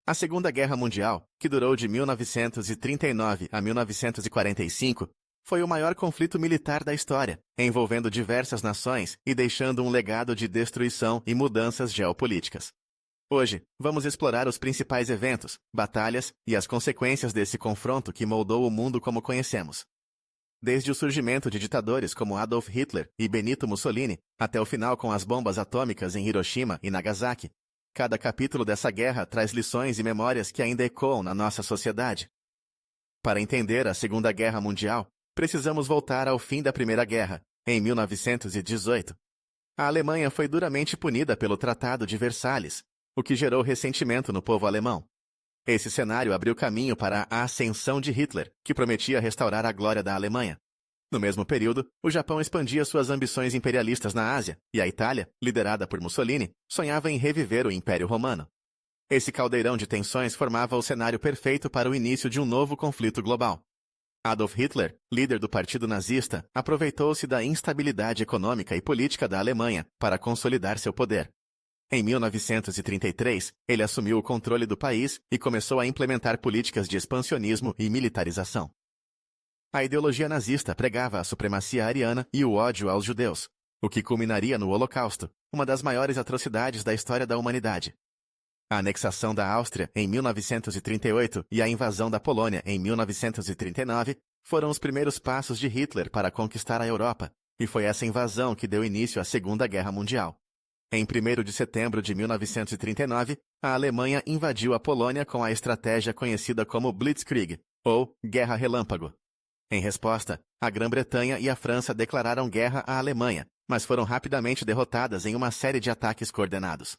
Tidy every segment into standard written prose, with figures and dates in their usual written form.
A Segunda Guerra Mundial, que durou de 1939 a 1945, foi o maior conflito militar da história, envolvendo diversas nações e deixando um legado de destruição e mudanças geopolíticas. Hoje, vamos explorar os principais eventos, batalhas e as consequências desse confronto que moldou o mundo como conhecemos. Desde o surgimento de ditadores como Adolf Hitler e Benito Mussolini, até o final com as bombas atômicas em Hiroshima e Nagasaki, cada capítulo dessa guerra traz lições e memórias que ainda ecoam na nossa sociedade. Para entender a Segunda Guerra Mundial, precisamos voltar ao fim da Primeira Guerra, em 1918. A Alemanha foi duramente punida pelo Tratado de Versalhes, o que gerou ressentimento no povo alemão. Esse cenário abriu caminho para a ascensão de Hitler, que prometia restaurar a glória da Alemanha. No mesmo período, o Japão expandia suas ambições imperialistas na Ásia, e a Itália, liderada por Mussolini, sonhava em reviver o Império Romano. Esse caldeirão de tensões formava o cenário perfeito para o início de um novo conflito global. Adolf Hitler, líder do Partido Nazista, aproveitou-se da instabilidade econômica e política da Alemanha para consolidar seu poder. Em 1933, ele assumiu o controle do país e começou a implementar políticas de expansionismo e militarização. A ideologia nazista pregava a supremacia ariana e o ódio aos judeus, o que culminaria no Holocausto, uma das maiores atrocidades da história da humanidade. A anexação da Áustria em 1938 e a invasão da Polônia em 1939 foram os primeiros passos de Hitler para conquistar a Europa, e foi essa invasão que deu início à Segunda Guerra Mundial. Em 1º de setembro de 1939, a Alemanha invadiu a Polônia com a estratégia conhecida como Blitzkrieg, ou Guerra Relâmpago. Em resposta, a Grã-Bretanha e a França declararam guerra à Alemanha, mas foram rapidamente derrotadas em uma série de ataques coordenados.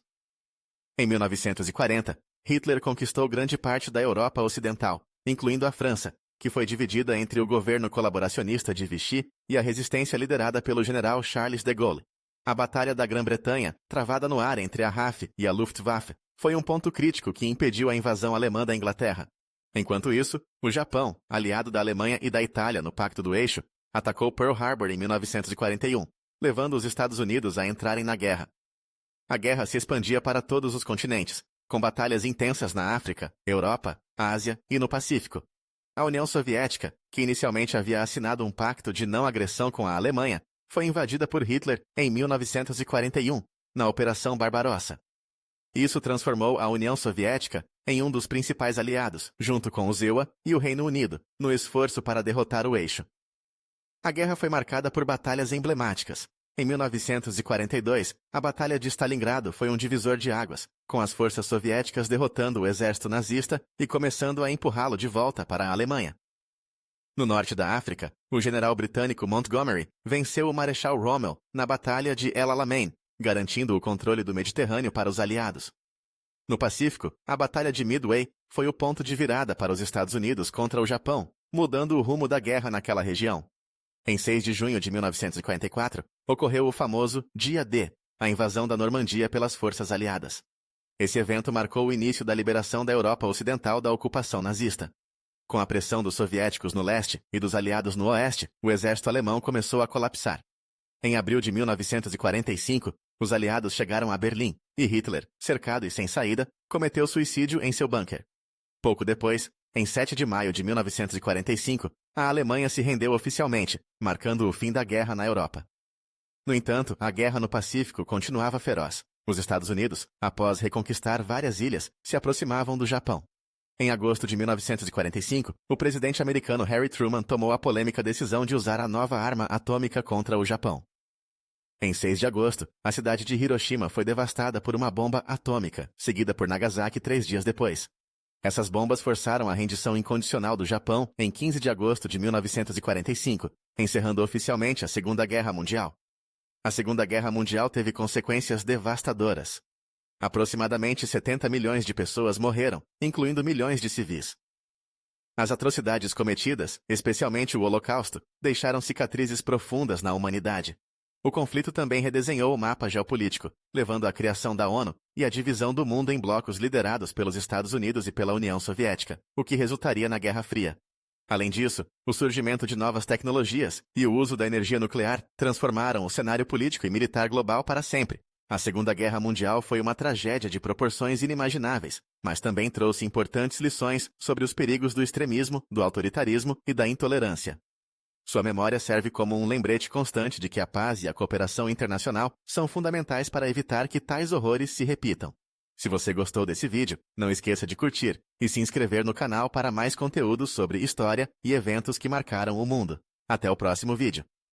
Em 1940, Hitler conquistou grande parte da Europa Ocidental, incluindo a França, que foi dividida entre o governo colaboracionista de Vichy e a resistência liderada pelo general Charles de Gaulle. A Batalha da Grã-Bretanha, travada no ar entre a RAF e a Luftwaffe, foi um ponto crítico que impediu a invasão alemã da Inglaterra. Enquanto isso, o Japão, aliado da Alemanha e da Itália no Pacto do Eixo, atacou Pearl Harbor em 1941, levando os Estados Unidos a entrarem na guerra. A guerra se expandia para todos os continentes, com batalhas intensas na África, Europa, Ásia e no Pacífico. A União Soviética, que inicialmente havia assinado um pacto de não agressão com a Alemanha, foi invadida por Hitler em 1941, na Operação Barbarossa. Isso transformou a União Soviética em um dos principais aliados, junto com o ZEUA e o Reino Unido, no esforço para derrotar o Eixo. A guerra foi marcada por batalhas emblemáticas. Em 1942, a Batalha de Stalingrado foi um divisor de águas, com as forças soviéticas derrotando o exército nazista e começando a empurrá-lo de volta para a Alemanha. No norte da África, o general britânico Montgomery venceu o Marechal Rommel na Batalha de El Alamein, garantindo o controle do Mediterrâneo para os aliados. No Pacífico, a Batalha de Midway foi o ponto de virada para os Estados Unidos contra o Japão, mudando o rumo da guerra naquela região. Em 6 de junho de 1944, ocorreu o famoso Dia D, a invasão da Normandia pelas forças aliadas. Esse evento marcou o início da liberação da Europa Ocidental da ocupação nazista. Com a pressão dos soviéticos no leste e dos aliados no oeste, o exército alemão começou a colapsar. Em abril de 1945, os aliados chegaram a Berlim, e Hitler, cercado e sem saída, cometeu suicídio em seu bunker. Pouco depois, em 7 de maio de 1945, a Alemanha se rendeu oficialmente, marcando o fim da guerra na Europa. No entanto, a guerra no Pacífico continuava feroz. Os Estados Unidos, após reconquistar várias ilhas, se aproximavam do Japão. Em agosto de 1945, o presidente americano Harry Truman tomou a polêmica decisão de usar a nova arma atômica contra o Japão. Em 6 de agosto, a cidade de Hiroshima foi devastada por uma bomba atômica, seguida por Nagasaki 3 dias depois. Essas bombas forçaram a rendição incondicional do Japão em 15 de agosto de 1945, encerrando oficialmente a Segunda Guerra Mundial. A Segunda Guerra Mundial teve consequências devastadoras. Aproximadamente 70 milhões de pessoas morreram, incluindo milhões de civis. As atrocidades cometidas, especialmente o Holocausto, deixaram cicatrizes profundas na humanidade. O conflito também redesenhou o mapa geopolítico, levando à criação da ONU e à divisão do mundo em blocos liderados pelos Estados Unidos e pela União Soviética, o que resultaria na Guerra Fria. Além disso, o surgimento de novas tecnologias e o uso da energia nuclear transformaram o cenário político e militar global para sempre, A Segunda Guerra Mundial foi uma tragédia de proporções inimagináveis, mas também trouxe importantes lições sobre os perigos do extremismo, do autoritarismo e da intolerância. Sua memória serve como um lembrete constante de que a paz e a cooperação internacional são fundamentais para evitar que tais horrores se repitam. Se você gostou desse vídeo, não esqueça de curtir e se inscrever no canal para mais conteúdos sobre história e eventos que marcaram o mundo. Até o próximo vídeo.